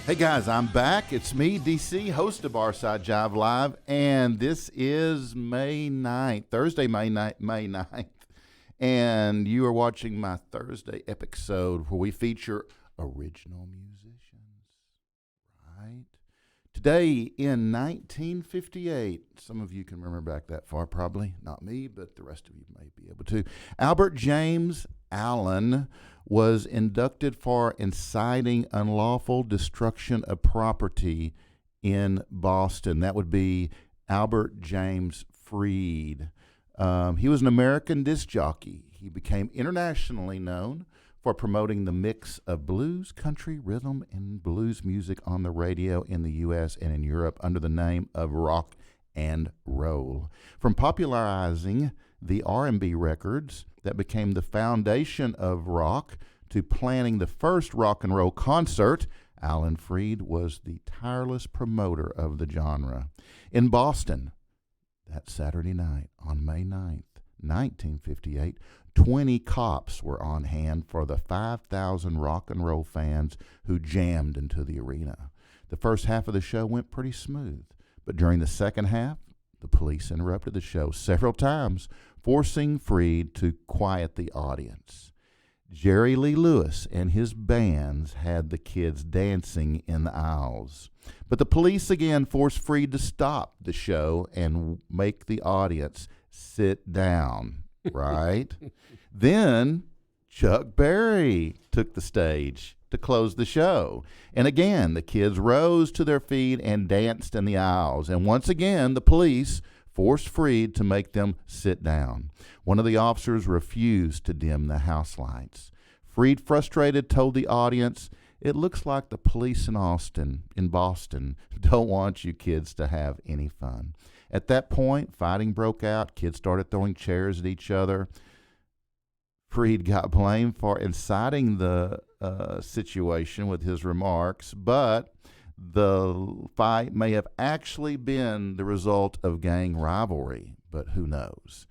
Hey guys, I'm back. It's me, DC, host of Barside Jive Live, and this is May 9th, Thursday, May 9th, and you are watching my Thursday episode where we feature original musicians, right? Today in 1958, some of you can remember back that far, probably not me, but the rest of you may be able to. Albert James Allen was inducted for inciting unlawful destruction of property in Boston. That would be Albert James Freed. He was an American disc jockey. He became internationally known for promoting the mix of blues, country, rhythm, and blues music on the radio in the U.S. and in Europe under the name of rock and roll. From popularizing the R&B records that became the foundation of rock to planning the first rock and roll concert, Alan Freed was the tireless promoter of the genre. In Boston, that Saturday night on May 9th, 1958, 20 cops were on hand for the 5,000 rock and roll fans who jammed into the arena. The first half of the show went pretty smooth, but during the second half, the police interrupted the show several times, forcing Freed to quiet the audience. Jerry Lee Lewis and his bands had the kids dancing in the aisles. But the police again forced Freed to stop the show and make the audience sit down, right? Then Chuck Berry took the stage to close the show. And again, the kids rose to their feet and danced in the aisles. And once again, the police forced Freed to make them sit down. One of the officers refused to dim the house lights. Freed, frustrated, told the audience, "It looks like the police in Boston, don't want you kids to have any fun." At that point, fighting broke out. Kids started throwing chairs at each other. Freed got blamed for inciting the situation with his remarks, but the fight may have actually been the result of gang rivalry, but who knows?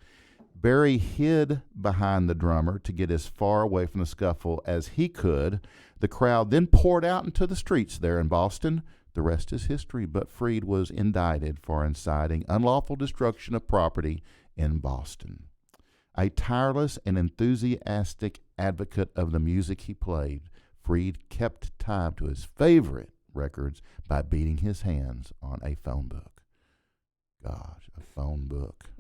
Berry hid behind the drummer to get as far away from the scuffle as he could. The crowd then poured out into the streets there in Boston. The rest is history, but Freed was indicted for inciting unlawful destruction of property in Boston. A tireless and enthusiastic advocate of the music he played, Freed kept time to his favorite records by beating his hands on a phone book. Gosh, a phone book.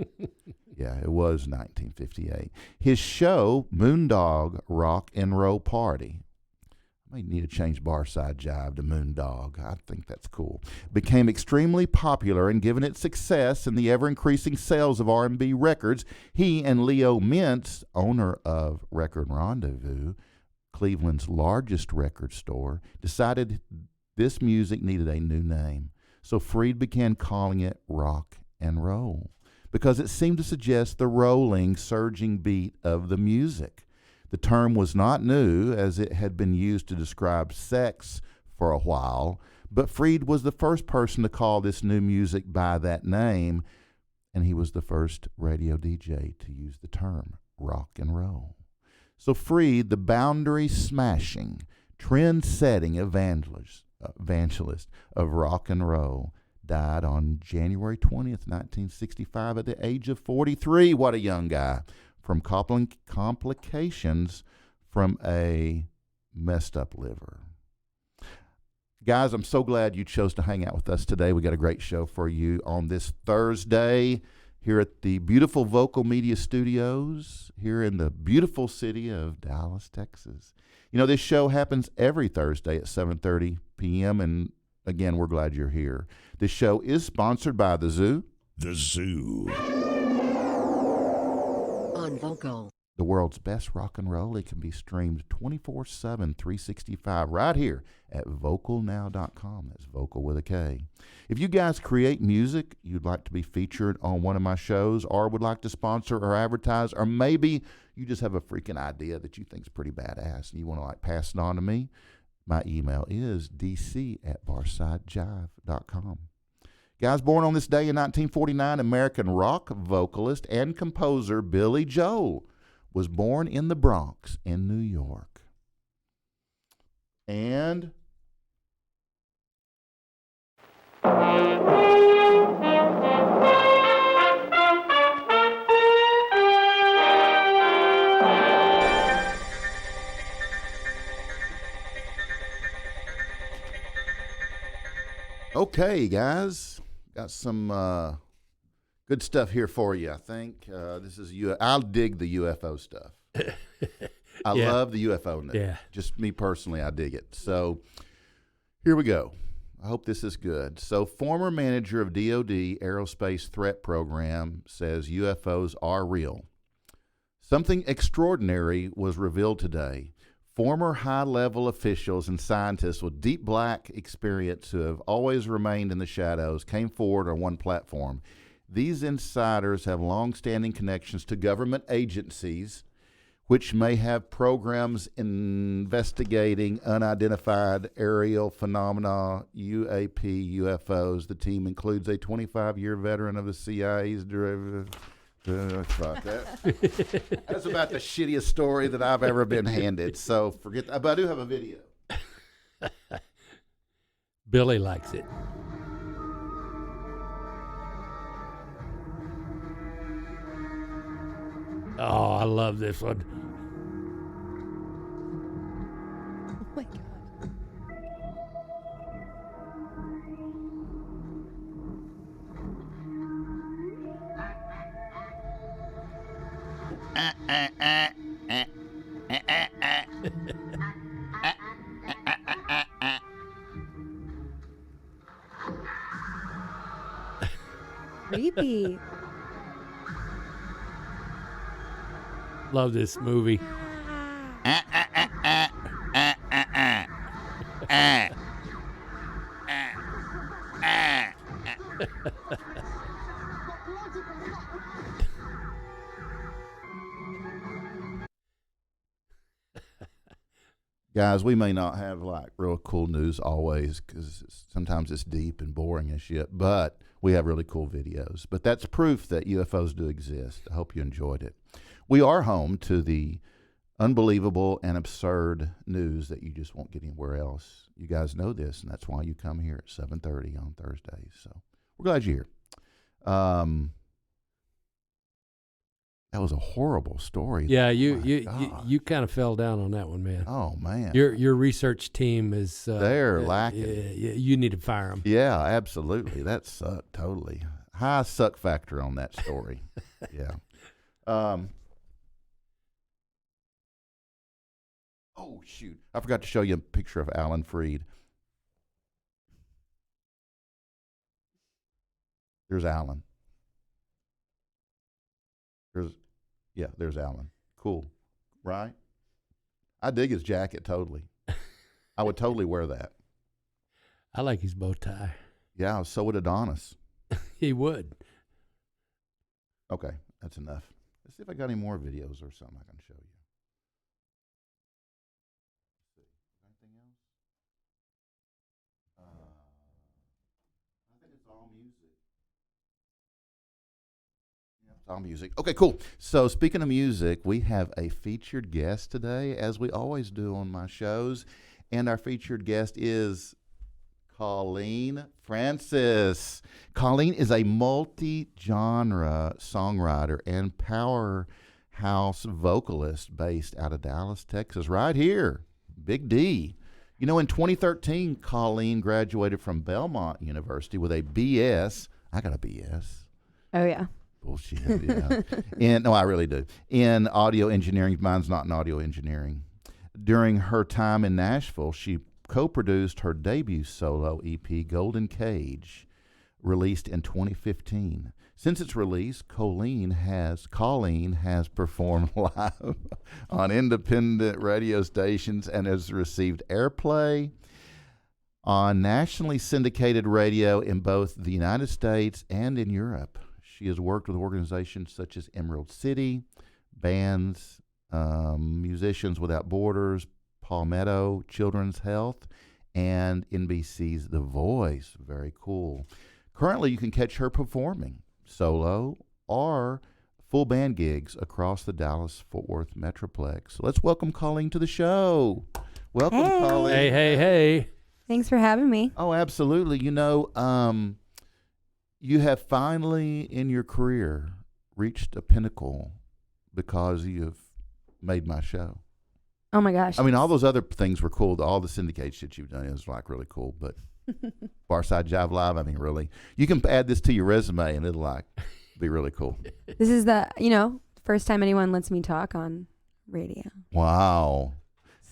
Yeah, it was 1958. His show, Moondog Rock and Roll Party, I may need to change Barside Jive to Moondog. I think that's cool. Became extremely popular, and given its success and the ever-increasing sales of R&B records, he and Leo Mintz, owner of Record Rendezvous, Cleveland's largest record store, decided this music needed a new name. So Freed began calling it rock and roll because it seemed to suggest the rolling, surging beat of the music. The term was not new, as it had been used to describe sex for a while, but Freed was the first person to call this new music by that name, and he was the first radio DJ to use the term rock and roll. So Freed, the boundary-smashing, trend-setting evangelist of rock and roll, died on January 20th, 1965 at the age of 43. What a young guy. From complications from a messed up liver. Guys, I'm so glad you chose to hang out with us today. We got a great show for you on this Thursday here at the beautiful Vokal Media Studios here in the beautiful city of Dallas, Texas. You know, this show happens every Thursday at 7:30 p.m., and again, we're glad you're here. This show is sponsored by The Zoo. The Zoo. On Vokal. The world's best rock and roll. It can be streamed 24/7, 365 right here at vocalnow.com. That's vocal with a K. If you guys create music, you'd like to be featured on one of my shows, or would like to sponsor or advertise, or maybe you just have a freaking idea that you think is pretty badass and you want to pass it on to me, my email is dc@barsidejive.com. Guys, born on this day in 1949, American rock vocalist and composer Billy Joel was born in the Bronx in New York. And Okay, guys, got some good stuff here for you. I think this is I'll dig the UFO stuff. I love the UFO news. Yeah. Just me personally, I dig it. So here we go. I hope this is good. So former manager of DoD Aerospace Threat Program says UFOs are real. Something extraordinary was revealed today. Former high-level officials and scientists with deep black experience who have always remained in the shadows came forward on one platform. These insiders have long-standing connections to government agencies, which may have programs investigating unidentified aerial phenomena, UAP, UFOs. The team includes a 25-year veteran of the CIA's derivative. That's about that. That's about the shittiest story that I've ever been handed. So forget that. But I do have a video. Billy likes it. Oh, I love this one. Oh my God. Creepy. Love this movie. Guys, we may not have like real cool news always because sometimes it's deep and boring as shit, but we have really cool videos. But that's proof that UFOs do exist. I hope you enjoyed it. We are home to the unbelievable and absurd news that you just won't get anywhere else. You guys know this, and that's why you come here at 7:30 on Thursdays. So we're glad you're here. That was a horrible story. Yeah, Oh, you kind of fell down on that one, man. Oh man, Your research team is they're lacking. You need to fire them. Yeah, absolutely. That sucked totally. High suck factor on that story. Yeah. Oh shoot! I forgot to show you a picture of Alan Freed. There's Alan. There's Alan. Cool, right? I dig his jacket totally. I would totally wear that. I like his bow tie. Yeah, so would Adonis. He would. Okay, that's enough. Let's see if I got any more videos or something I can show you. Anything else? I think it's all music. It's all music. Okay, cool. So speaking of music, we have a featured guest today, as we always do on my shows. And our featured guest is Colleen Francis. Colleen is a multi-genre songwriter and powerhouse vocalist based out of Dallas, Texas, right here. Big D. You know, in 2013, Colleen graduated from Belmont University with a BS. I got a BS. Oh, yeah. Bullshit, yeah. No, I really do. In audio engineering. Mine's not in audio engineering. During her time in Nashville, she co-produced her debut solo EP, Golden Cage, released in 2015. Since its release, Colleen has performed live on independent radio stations and has received airplay on nationally syndicated radio in both the United States and in Europe. She has worked with organizations such as Emerald City, bands, Musicians Without Borders, Palmetto Children's Health, and NBC's The Voice. Very cool. Currently, you can catch her performing solo or full band gigs across the Dallas-Fort Worth Metroplex. So let's welcome Colleen to the show. Welcome, Colleen. Hey. Thanks for having me. Oh, absolutely. You have finally in your career reached a pinnacle because you have made my show. Oh my gosh. I mean, all those other things were cool. All the syndicates that you've done is like really cool. But Barside Jive Live, I mean, really, you can add this to your resume and it'll like be really cool. This is the first time anyone lets me talk on radio. Wow,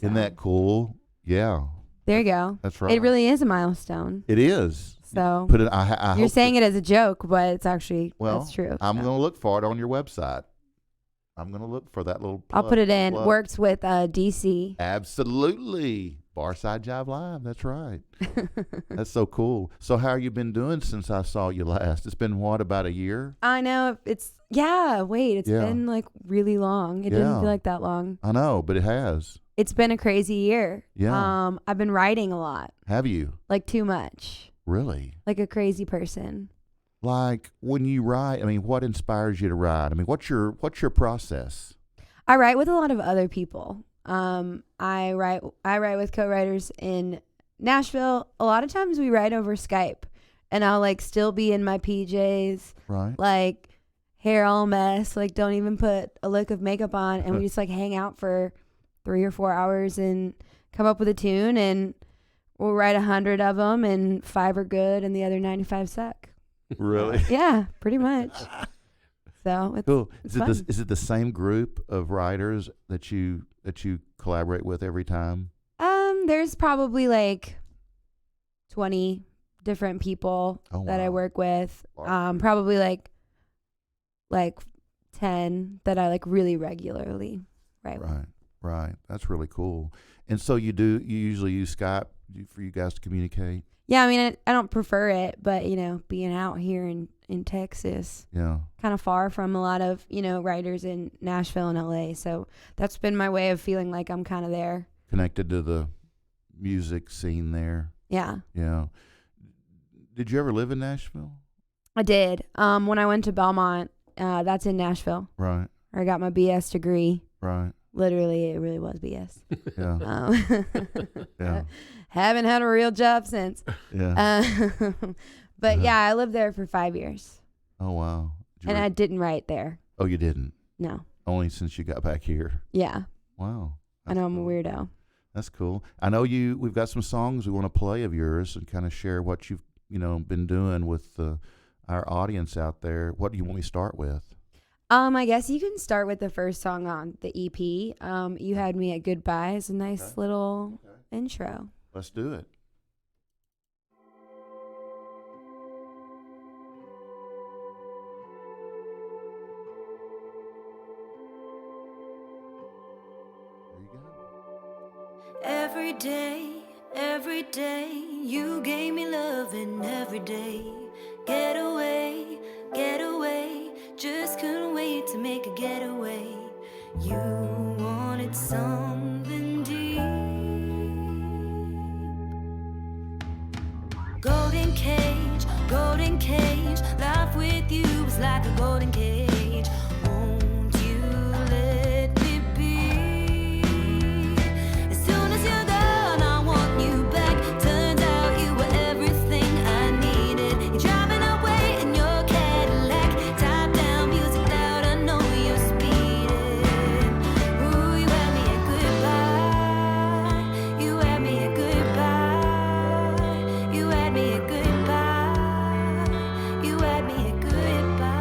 isn't that cool? Yeah, There you go. that's right. It really is a milestone. It is. So Put it. I you're hope saying that- it as a joke, but it's actually that's true. I'm So going to look for it on your website. I'm going to look for that little. I'll put it in. plug. Works with DC. Absolutely. Barside Jive Live. That's right. That's so cool. So how you been doing since I saw you last? It's been what, about a year? I know it's been like really long. It didn't Yeah. feel like that long. I know, but it has. It's been a crazy year. Yeah. I've been writing a lot, Have you? like too much, Really? like a crazy person. Like when you write, I mean, what inspires you to write? I mean, what's your process? I write with a lot of other people. I write with co-writers in Nashville. A lot of times we write over Skype, and I'll like still be in my PJs, Right. like hair all mess, like don't even put a lick of makeup on, and we just like hang out for 3 or 4 hours and come up with a tune, and we'll write 100 of them, and 5 are good, and the other 95 suck. Really? Yeah, pretty much. So it's Cool. it's Is it the same group of writers that you collaborate with every time? There's probably like 20 different people Oh, that I wow. work with. Wow. Probably like 10 that I like really regularly write with. Right. Right. That's really cool. And so you usually use Skype for you guys to communicate? Yeah, I mean, I don't prefer it, but being out here in Texas, Yeah. kind of far from a lot of, writers in Nashville and LA. So that's been my way of feeling like I'm kind of there. Connected to the music scene there. Yeah, Yeah. Did you ever live in Nashville? I did. When I went to Belmont, that's in Nashville, Right. where I got my BS degree. Right. Literally, it really was BS. Yeah. Yeah. Haven't had a real job since. Yeah. But Uh-huh. yeah, I lived there for 5 years, Oh, wow. Did you and re- I didn't write there. Oh, you didn't? No. Only since you got back here. Yeah, Wow. I know I'm a cool. weirdo. That's cool. I know we've got some songs we want to play of yours and kind of share what you've, been doing with our audience out there. What do you want me to start with? I guess you can start with the first song on the EP. You Had Me at Goodbye is a nice little intro. Let's do it. There you go. Every day, you gave me loving every day. Get away, just couldn't wait to make a getaway. You wanted something deep. Golden cage, life with you is like a golden cage. Won't you let me be? As soon as you're gone, I want you back. Turns out you were everything I needed. You're driving away in your Cadillac. Top down, music loud, I know you're speeding. Ooh, you had me at goodbye. You had me at goodbye. You had me at goodbye. You had me at goodbye.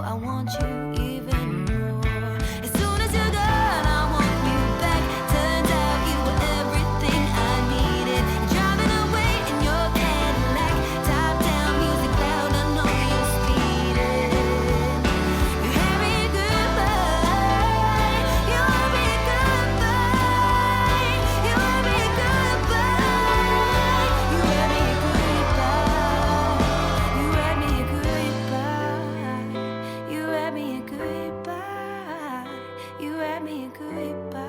I want you even more. As soon as you're gone, I want you back. Turns out you were everything I needed. Driving away in your Cadillac, top down, music loud, I know you're speeding. You had me goodbye. You had me goodbye. You had me goodbye. You had me goodbye. You had me goodbye. You had me goodbye. You had me goodbye.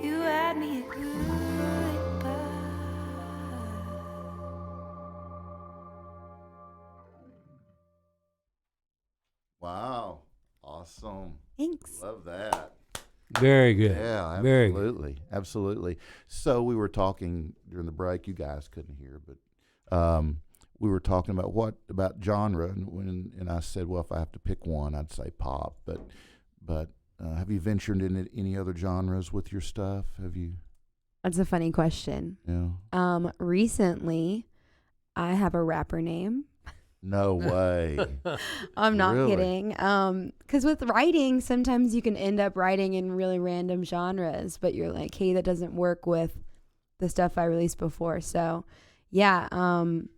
You had me goodbye. Wow. Awesome. Thanks. Love that. Very good. Yeah, Very good. absolutely. Absolutely. So we were talking during the break. You guys couldn't hear, but we were talking about genre, and I said, well, if I have to pick one, I'd say pop. But have you ventured into any other genres with your stuff? Have you? That's a funny question. Yeah. Recently, I have a rapper name. No way. I'm not Really? kidding. Because with writing, sometimes you can end up writing in really random genres, but you're like, hey, that doesn't work with the stuff I released before. So, yeah. And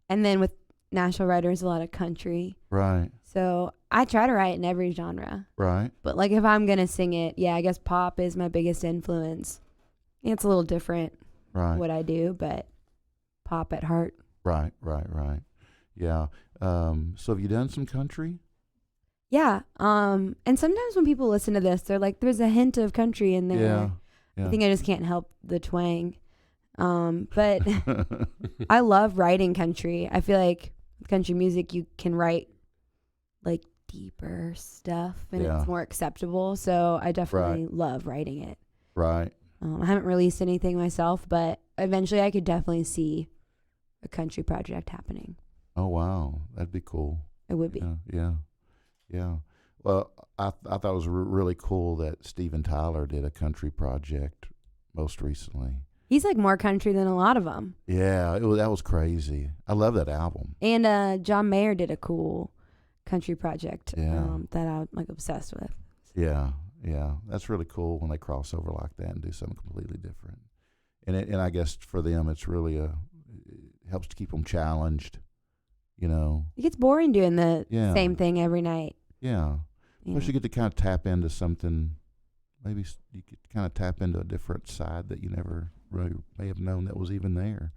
then with national writers, a lot of country. Right. So I try to write in every genre. Right. But like if I'm going to sing it, yeah, I guess pop is my biggest influence. It's a little different Right. what I do, but pop at heart. Right. Yeah. So have you done some country? Yeah. And sometimes when people listen to this, they're like, there's a hint of country in there. Yeah. I think I just can't help the twang. But I love writing country. I feel like with country music, you can write like deeper stuff and Yeah. it's more acceptable. So I definitely Right. love writing it. Right. I haven't released anything myself, but eventually I could definitely see a country project happening. Oh, wow. That'd be cool. It would be. Yeah. Well, I thought it was really cool that Steven Tyler did a country project most recently. He's like more country than a lot of them. Yeah, that was crazy. I love that album. And John Mayer did a cool country project Yeah. that I'm like obsessed with. Yeah. That's really cool when they cross over like that and do something completely different. And I guess for them, it's really it helps to keep them challenged, you know. It gets boring doing the Yeah. same thing every night. Yeah. you Plus, know. you get to kind of tap into something. Maybe you could kind of tap into a different side that you never really may have known that was even there.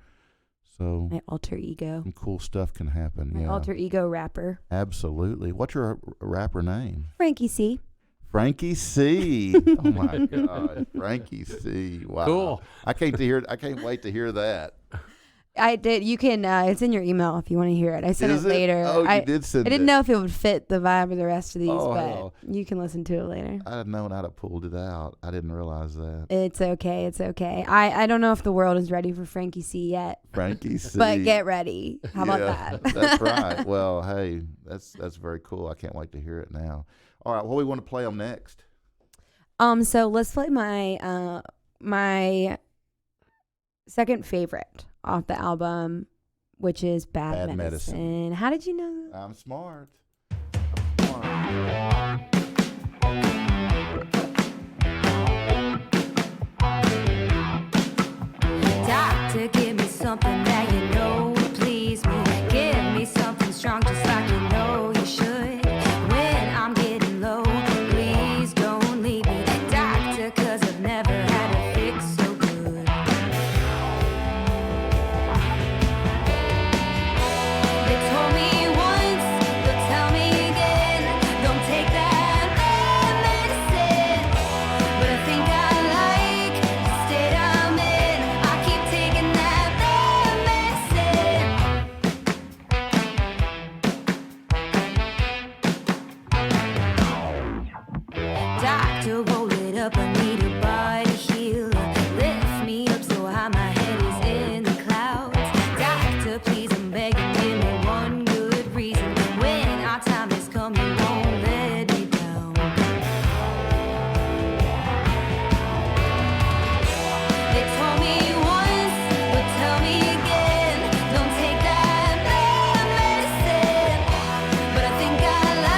So My alter ego. some cool stuff can happen. My Yeah, alter ego rapper. absolutely. What's your rapper name? Frankie C. Frankie C. Oh my God, Frankie C. Wow. Cool. I can't wait to hear that. I did. You can. It's in your email if you want to hear it. I sent Is it later. Oh, I you did send I didn't it. know if it would fit the vibe of the rest of these, Oh, but hell. you can listen to it later. I'd have known I'd have pulled it out. I didn't realize that. It's okay. It's okay. I don't know if the world is ready for Frankie C yet, Frankie C. but get ready. How about Yeah, that? That's right. Well, hey, that's very cool. I can't wait to hear it now. All right, what do we want to play them next? So let's play my my second favorite off the album, which is Bad, Bad Medicine. Medicine. How did you know? I'm smart. Doctor, give me something that you know will please me. Give me something strong, just like you know you should. When I'm getting low, please don't leave me. Doctor, 'cause I've never had a fix so good. They told me once, they'll tell me again. Don't take that bad medicine. But I think I like the state I'm in. I keep taking that bad medicine. Doctor, roll it up, I need a body healer. Lift me up so high, my head is in the clouds. Doctor, please, I'm begging, give me one good reason. When our time has come, you won't let me down. They told me once, but tell me again. Don't take that bad medicine. But I think I like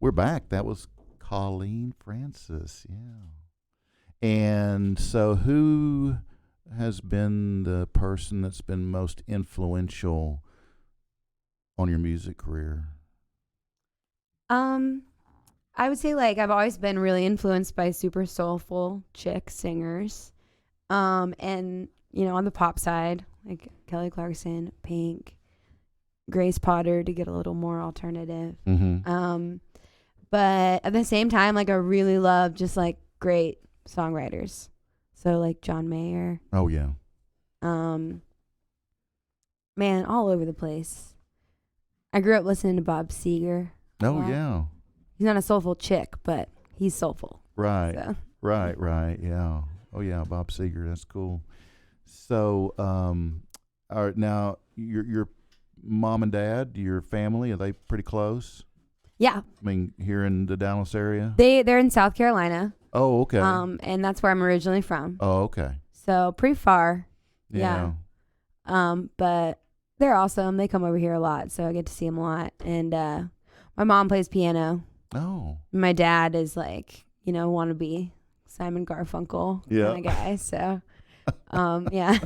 We're back. That was Colleen Francis. Yeah. And so who has been the person that's been most influential on your music career? I would say like I've always been really influenced by super soulful chick singers. And on the pop side, like Kelly Clarkson, Pink, Grace Potter to get a little more alternative. Mm-hmm. But at the same time, like I really love just like great songwriters. So like John Mayer. Oh yeah. Man, all over the place. I grew up listening to Bob Seger. Oh lot. yeah. He's not a soulful chick, but he's soulful. Right. So. Right. Yeah. Oh yeah, Bob Seger. That's cool. So, all right, now your mom and dad, your family, are they pretty close? Yeah. I mean, here in the Dallas area. They're in South Carolina. Oh, okay. And that's where I'm originally from. Oh, okay. So pretty far. Yeah. But they're awesome. They come over here a lot, so I get to see them a lot. And my mom plays piano. Oh. My dad is like, wannabe Simon Garfunkel kind of guy. So, yeah.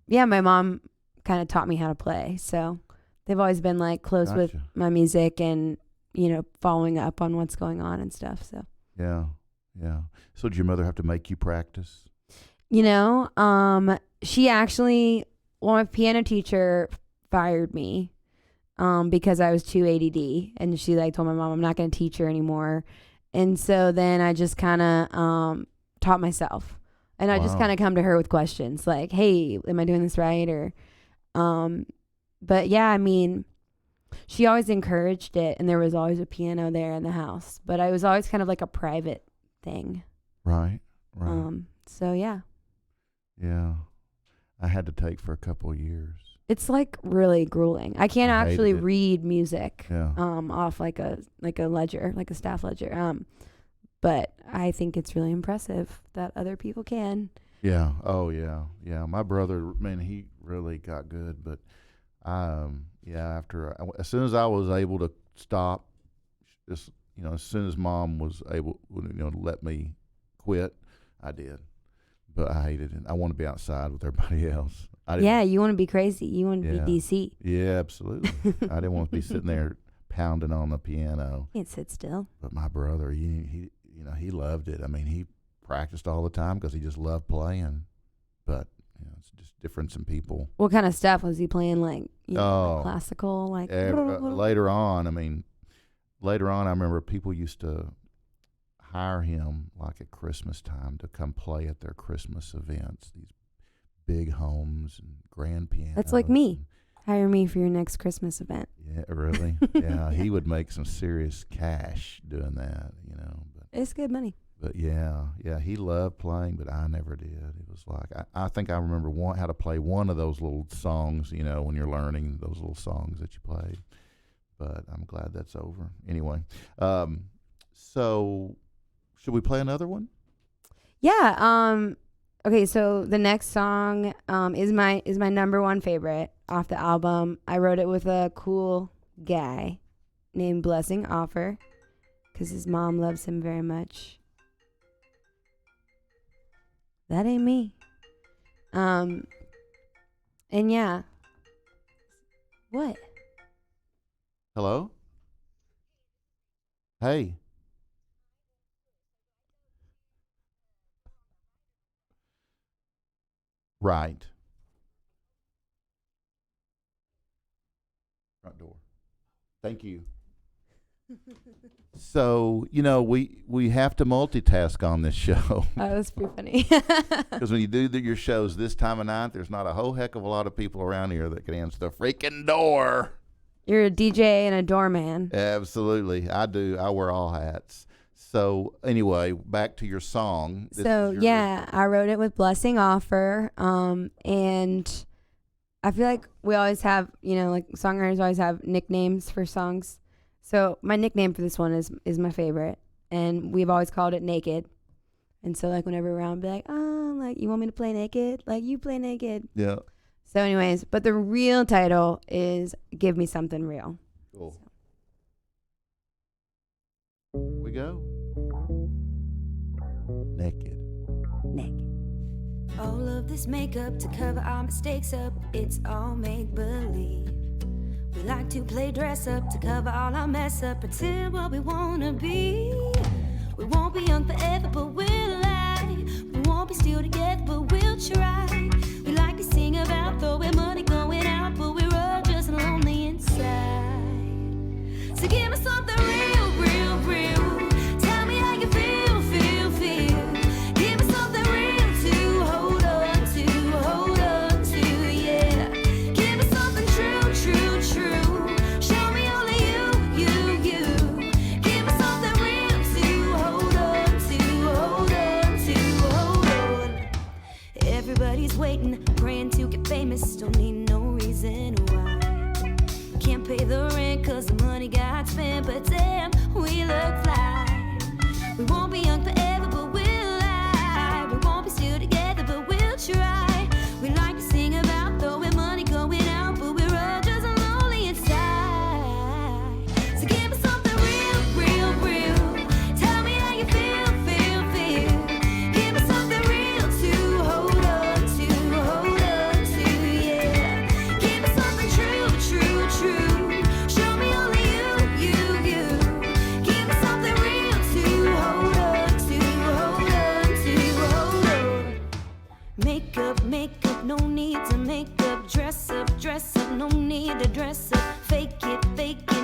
Yeah, my mom kind of taught me how to play. So they've always been like close with my music and, following up on what's going on and stuff. So, yeah. So did your mother have to make you practice? She actually, my piano teacher fired me because I was too ADD, and she like told my mom I'm not going to teach her anymore. And so then I just kind of taught myself, and I just kind of come to her with questions like, hey, am I doing this right? Or but yeah, I mean, she always encouraged it, and there was always a piano there in the house, but I was always kind of like a private thing. Right. So yeah. Yeah. I had to take for a couple of years. It's like really grueling. I can't actually read music off like a ledger, like a staff ledger. But I think it's really impressive that other people can. Yeah. Oh yeah. Yeah. My brother, man, he really got good, but as soon as I was able to stop, just as soon as Mom was able, to let me quit, I did. But I hated it. I want to be outside with everybody else. Yeah, you want to be crazy. You want to be DC. Yeah, absolutely. I didn't want to be sitting there pounding on the piano. Can't sit still. But my brother, he loved it. I mean, he practiced all the time because he just loved playing. But it's just difference in people. What kind of stuff was he playing? Like classical, like later on. I mean, later on, I remember people used to hire him like at Christmas time to come play at their Christmas events. These big homes and grand pianos. That's like me. Hire me for your next Christmas event. Yeah, really? Yeah, he would make some serious cash doing that, But it's good money. But yeah, he loved playing, but I never did. It was like, I think I remember how to play one of those little songs, when you're learning those little songs that you played. But I'm glad that's over. Anyway, so should we play another one? Yeah. Okay, so the next song is my number one favorite off the album. I wrote it with a cool guy named Blessing Offer because his mom loves him very much. That ain't me. And yeah. What? Hello? Hey. Right. Front door. Thank you. So, we have to multitask on this show. Oh, that's pretty funny. Because when you do your shows this time of night, there's not a whole heck of a lot of people around here that can answer the freaking door. You're a DJ and a doorman. Absolutely. I do. I wear all hats. So anyway, back to your song. I wrote it with Blessing Offer. And I feel like we always have, like songwriters always have nicknames for songs. So my nickname for this one is my favorite. And we've always called it Naked. And so like whenever we're around, be like, you want me to play naked? Like you play naked. Yeah. So anyways, but the real title is Give Me Something Real. Cool. we go. Naked. Naked. All of this makeup to cover our mistakes up, it's all make believe. We like to play dress up to cover all our mess up, pretend what we wanna be. We won't be young forever, but we'll lie. We won't be still together, but we'll try. We like to sing about throwing money going out, but we're all just lonely inside. So give me something real, real, real. Tell me how you feel, feel, feel. Give me something real to hold on to, yeah. Give me something true, true, true. Show me only you, you, you. Give me something real to hold on to, hold on to, hold on. Everybody's waiting, praying to get famous. Don't need no reason why. Can't pay the rent cause the money got spent, but damn, we look fly. We won't be young forever, but we'll lie. We won't be still together, but we'll try. We like to sing about throwing money going out, but we're all just lonely inside. So give me something real, real, real. Tell me how you feel, feel, feel. Give me something real to hold on to, yeah. Give me something true, true, true. Show me only you, you, you. Give me something real to hold on to, hold on to, hold on. Makeup, makeup, no need to make up. Dress up, no need to dress up. Fake it,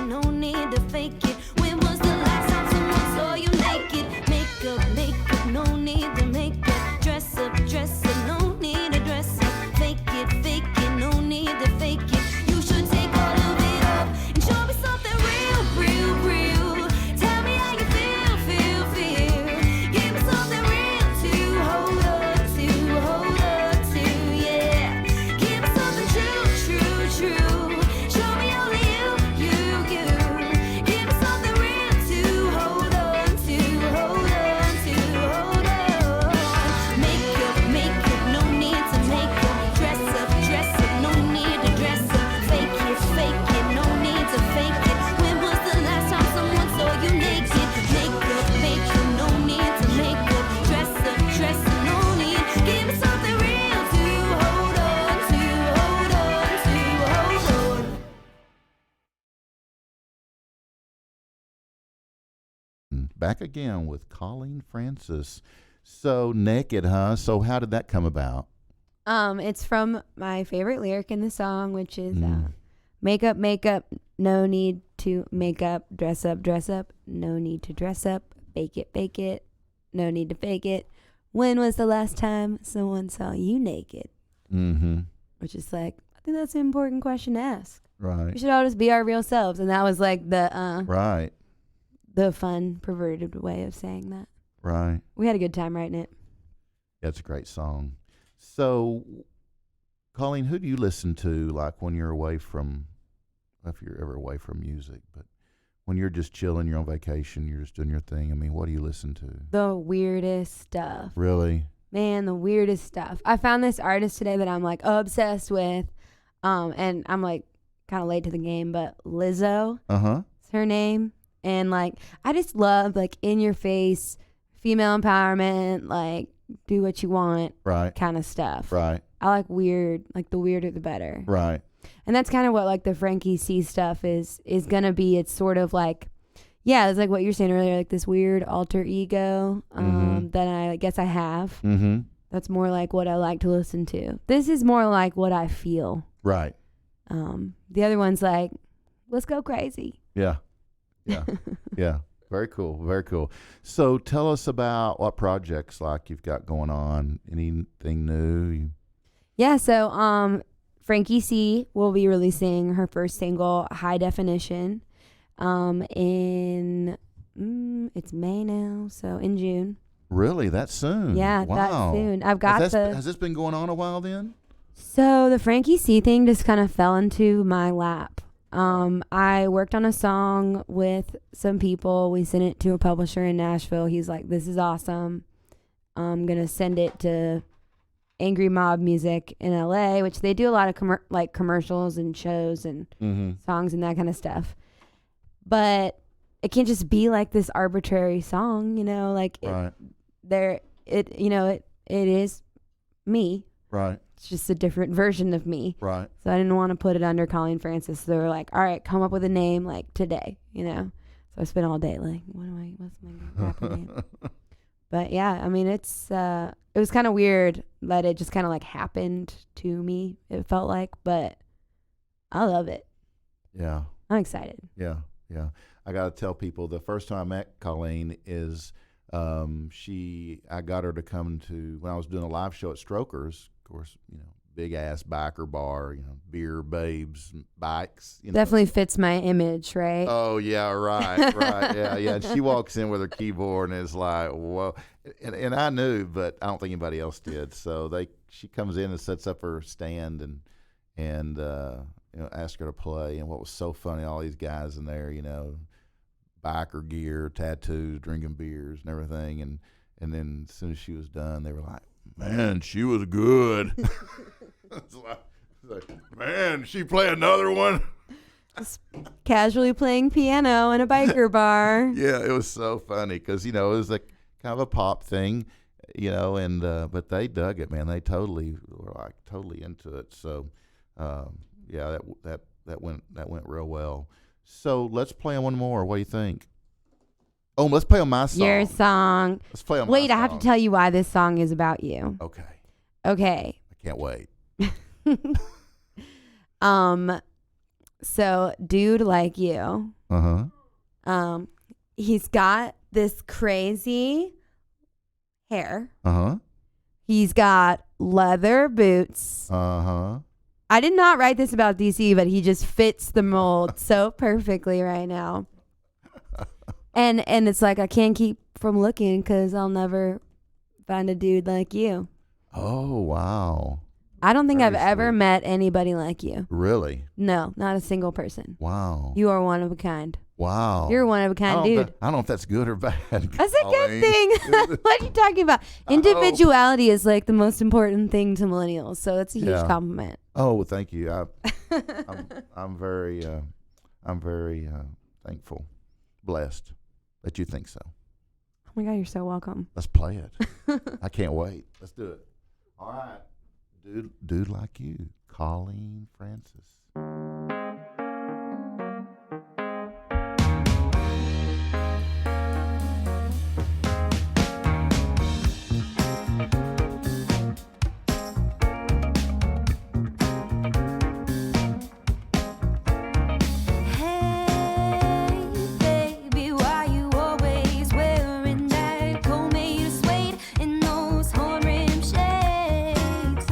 no need to fake it. When was the last time someone saw you naked? Makeup, makeup, no need to make up. Dress up, no need to dress up. Fake it, no need to fake it. You should take all of it off and show me something real, real, real. Tell me how you feel, feel, feel. Give me something real to hold on to, yeah. Give me something true, true, true. Show me only you, you, you. Give me something real to hold on to, hold on. Makeup, makeup, no need to make up. Dress up, no need to dress up. Fake it, no need to fake it. When was the last time someone saw you naked? Makeup, makeup, no need to make up. Dress up, no need. Give me something real to hold on to, hold on to, hold on. Back again with Colleen Francis. So naked, huh? So how did that come about? It's from my favorite lyric in the song, which is makeup, makeup, no need to make up. Dress up, no need to dress up. Bake it, no need to fake it. When was the last time someone saw you naked? Mm-hmm. Which is like, I think that's an important question to ask. We Right. should all just be our real selves, and that was like Right. the fun, perverted way of saying that. Right. We had a good time writing it. That's a great song. So, Colleen, who do you listen to, like when you're away from, if you're ever away from music, but when you're just chilling, you're on vacation, you're just doing your thing? I mean, what do you listen to? The weirdest stuff. Really? Man, the weirdest stuff. I found this artist today that I'm like obsessed with. And I'm like kind of late to the game, but Lizzo Uh-huh. is her name. And like, I just love like in your face, female empowerment, like do what you want Right. kind of stuff. Right. I like weird, like the weirder the better. Right. And that's kind of what like the Frankie C stuff is gonna be. It's sort of like, yeah, it's like what you're saying earlier, like this weird alter ego that I guess I have. Mm-hmm. That's more like what I like to listen to. This is more like what I feel. Right. The other one's like, let's go crazy. Yeah. Yeah. Yeah. Very cool. Very cool. So tell us about what projects like you've got going on. Anything new? Yeah, so Frankie C will be releasing her first single, High Definition, in it's May now, so in June. Really? That soon? Yeah, Wow. that soon. I've got Has this been going on a while then? So the Frankie C thing just kind of fell into my lap. I worked on a song with some people. We sent it to a publisher in Nashville. He's like, this is awesome. I'm going to send it to Angry Mob Music in LA, which they do a lot of commercials and shows and songs and that kind of stuff. But it can't just be like this arbitrary song, like Right. it is me. Right. It's just a different version of me. Right. So I didn't want to put it under Colleen Francis. So they were like, all right, come up with a name like today, So I spent all day like, what's my rapper name? But yeah, I mean, it was kind of weird that it just kind of like happened to me. It felt like, but I love it. Yeah. I'm excited. Yeah. Yeah. I got to tell people the first time I met Colleen is I got her to come to, when I was doing a live show at Strokers, of course, big ass biker bar, beer, babes, bikes. Definitely fits my image, right? Oh yeah, right, right, yeah. And she walks in with her keyboard and it's like, whoa. And I knew, but I don't think anybody else did. So she comes in and sets up her stand and ask her to play. And what was so funny, all these guys in there, biker gear, tattoos, drinking beers and everything. And then as soon as she was done, they were like, man, she was good. It's like, man, she play another one. Just casually playing piano in a biker bar. Yeah, it was so funny because it was like kind of a pop thing, and but they dug it, man. They totally were like totally into it. So, yeah, that went real well. So let's play on one more. What do you think? Oh, let's play on my song. Your song. Let's play on. Wait, my I have to song. tell you why this song is about you. Okay. Okay. I can't wait. So dude like you, he's got this crazy hair. He's got leather boots. I did not write this about DC, but he just fits the mold so perfectly right now. And it's like I can't keep from looking because I'll never find a dude like you. Oh wow. I don't think Very I've ever sweet. met anybody like you. Really? No, not a single person. Wow. You are one of a kind. Wow. You're one of a kind dude. I don't know if that's good or bad. That's a Colleen. good thing. What are you talking about? Individuality is like the most important thing to millennials, so it's a huge Yeah. compliment. Oh, well, thank you. I'm very thankful, blessed that you think so. Oh my God, you're so welcome. Let's play it. I can't wait. Let's do it. All right. Dude like you, Colleen Francis. Hey, baby, why you always wearing that coat-made of suede and those horn-rimmed shades?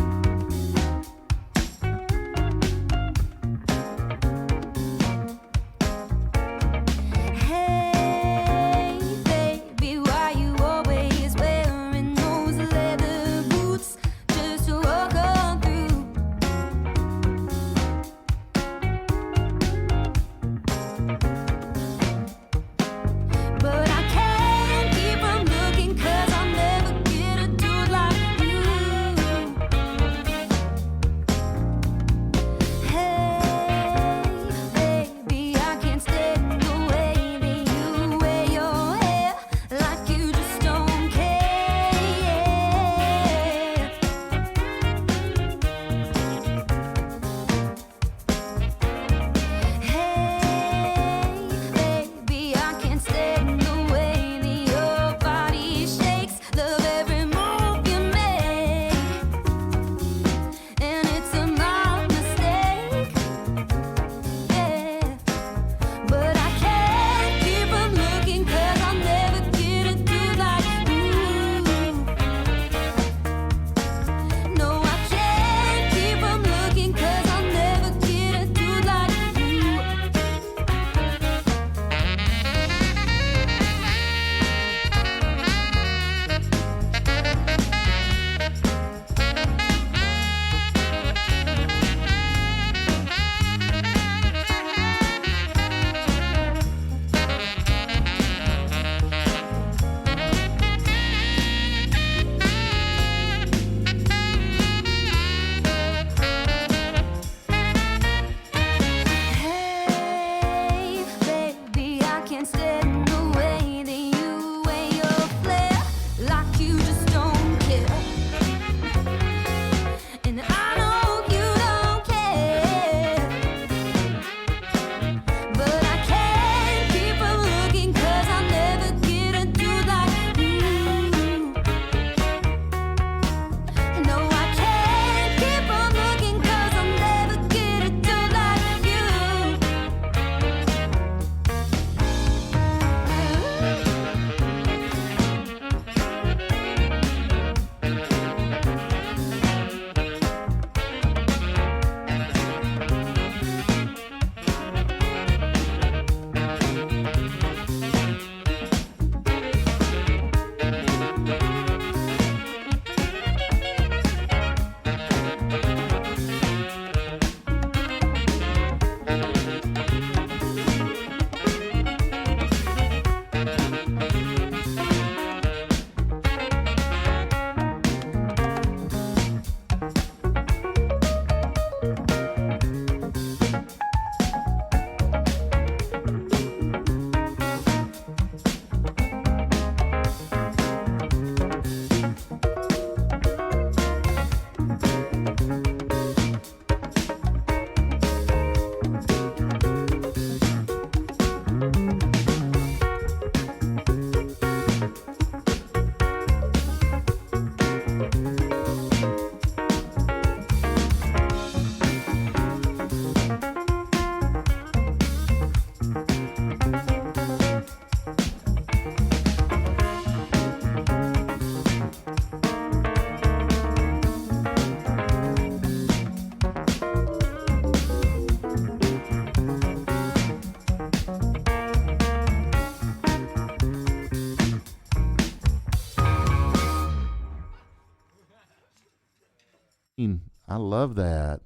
I love that.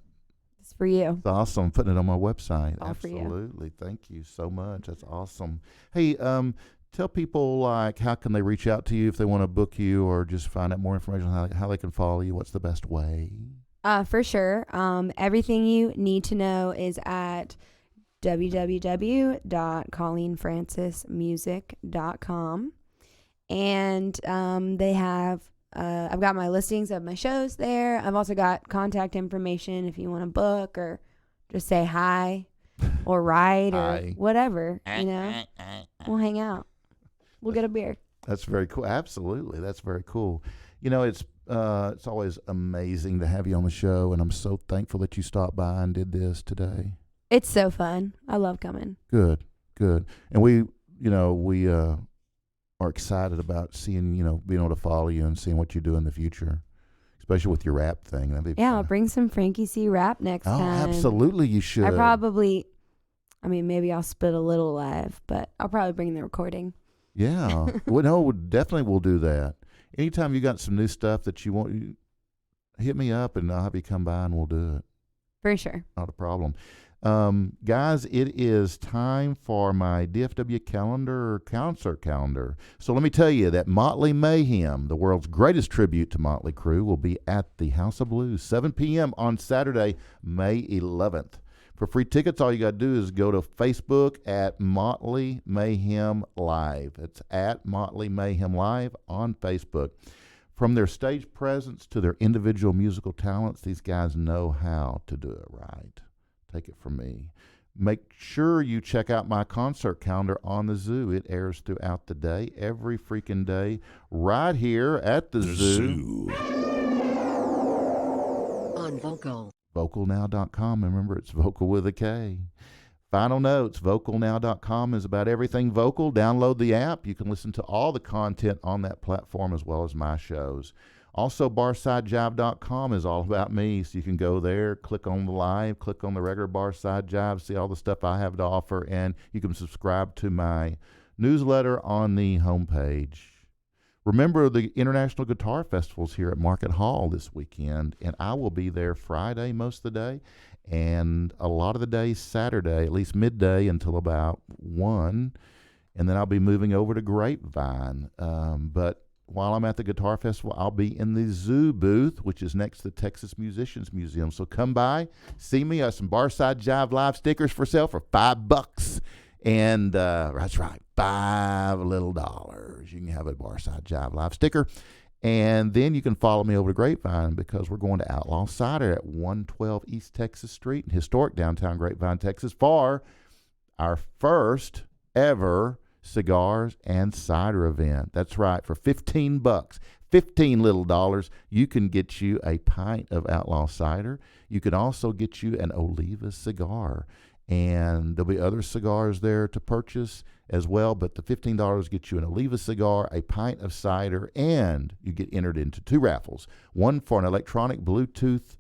It's for you. It's awesome. I'm putting it on my website. All for you. Absolutely. Thank you so much. That's awesome. Hey, tell people like how can they reach out to you if they want to book you or just find out more information on how they can follow you. What's the best way? For sure. Everything you need to know is at www.colleenfrancismusic.com. And they have, I've got my listings of my shows there. I've also got contact information if you want to book or just say hi or ride or whatever, you know. We'll hang out. We'll get a beer. That's very cool. Absolutely. That's very cool. You know, it's always amazing to have you on the show, and I'm so thankful that you stopped by and did this today. It's so fun. I love coming. Good. And we are excited about seeing, being able to follow you and seeing what you do in the future, especially with your rap thing. That'd be I'll bring some Frankie C rap next time. Absolutely, you should. Maybe I'll spit a little live, but I'll probably bring the recording. Yeah. Well, no, definitely we'll do that. Anytime you got some new stuff that you want, hit me up and I'll have you come by and we'll do it. For sure. Not a problem. Guys, it is time for my DFW concert calendar. So let me tell you that Motley Mayhem, the world's greatest tribute to Motley Crue, will be at the House of Blues, 7 p.m. on Saturday, May 11th. For free tickets, all you got to do is go to Facebook at Motley Mayhem Live. It's at Motley Mayhem Live on Facebook. From their stage presence to their individual musical talents, these guys know how to do it right. Take it from me. Make sure you check out my concert calendar on the Zoo. It airs throughout the day, every freaking day, right here at the Zoo. On Vokal. Vokalnow.com. Remember, it's Vocal with a K. Final notes, Vokalnow.com is about everything vocal. Download the app. You can listen to all the content on that platform as well as my shows. Also, BarsideJive.com is all about me, so you can go there, click on the live, click on the regular Barside Jive, see all the stuff I have to offer, and you can subscribe to my newsletter on the homepage. Remember the International Guitar Festival's here at Market Hall this weekend, and I will be there Friday most of the day, and a lot of the days Saturday, at least midday until about 1, and then I'll be moving over to Grapevine. But while I'm at the Guitar Festival, I'll be in the Zoo booth, which is next to the Texas Musicians Museum. So come by, see me. I have some Barside Jive Live stickers for sale for $5. And that's right, $5 little dollars. You can have a Barside Jive Live sticker. And then you can follow me over to Grapevine because we're going to Outlaw Cider at 112 East Texas Street in historic downtown Grapevine, Texas for our first ever cigars and cider event. That's right, for $15, 15 little dollars, you can get you a pint of Outlaw Cider. You can also get you an Oliva cigar. And there'll be other cigars there to purchase as well, but the $15 gets you an Oliva cigar, a pint of cider, and you get entered into 2 raffles. One for an electronic Bluetooth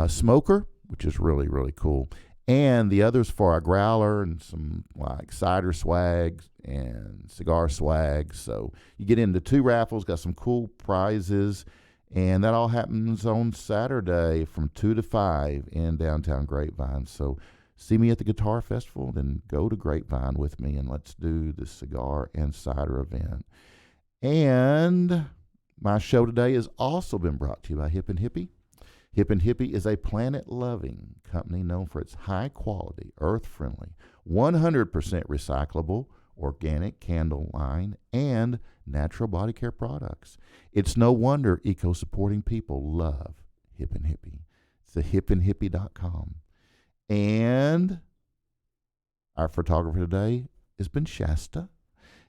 smoker, which is really, really cool, and the others for a growler and some like cider swags and cigar swags. So you get into 2 raffles, got some cool prizes, and that all happens on Saturday from 2 to 5 in downtown Grapevine. So see me at the Guitar Festival, then go to Grapevine with me, and let's do the cigar and cider event. And my show today has also been brought to you by Hip and Hippie. Hip and Hippie is a planet-loving company known for its high-quality, earth-friendly, 100% recyclable, organic candle line and natural body care products. It's no wonder eco-supporting people love Hip and Hippie. It's the hipandhippie.com. And our photographer today has been Shasta.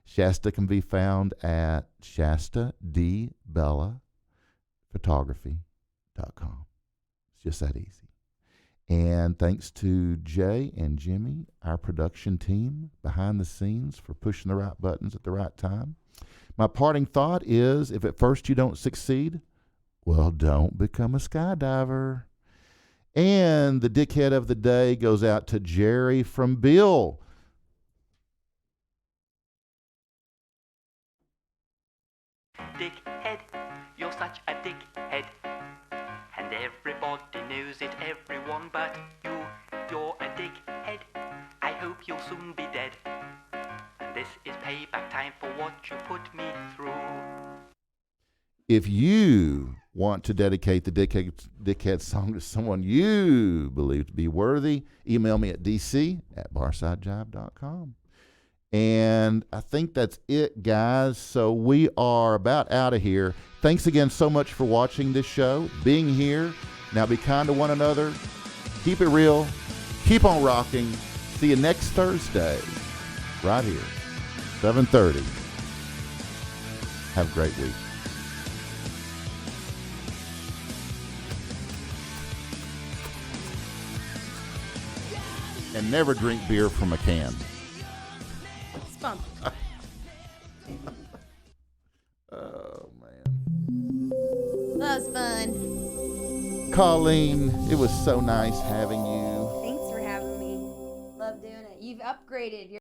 Shasta can be found at shastadbellaphotography.com. It's just that easy. And thanks to Jay and Jimmy, our production team behind the scenes, for pushing the right buttons at the right time. My parting thought is, if at first you don't succeed, well, don't become a skydiver. And the dickhead of the day goes out to Jerry from Bill. Dickhead, you're such a dickhead, and everybody knows it, everyone but you. You're a dickhead. I hope you'll soon be dead. And this is payback time for what you put me through. If you want to dedicate the Dickhead song to someone you believe to be worthy, email me at dc@barsidejive.com. And I think that's it, guys. So we are about out of here. Thanks again so much for watching this show, being here. Now be kind to one another. Keep it real. Keep on rocking. See you next Thursday, right here, 7:30. Have a great week. And never drink beer from a can. It's fun. Oh, man. That was fun. Colleen, it was so nice having you. Thanks for having me. Love doing it. You've upgraded.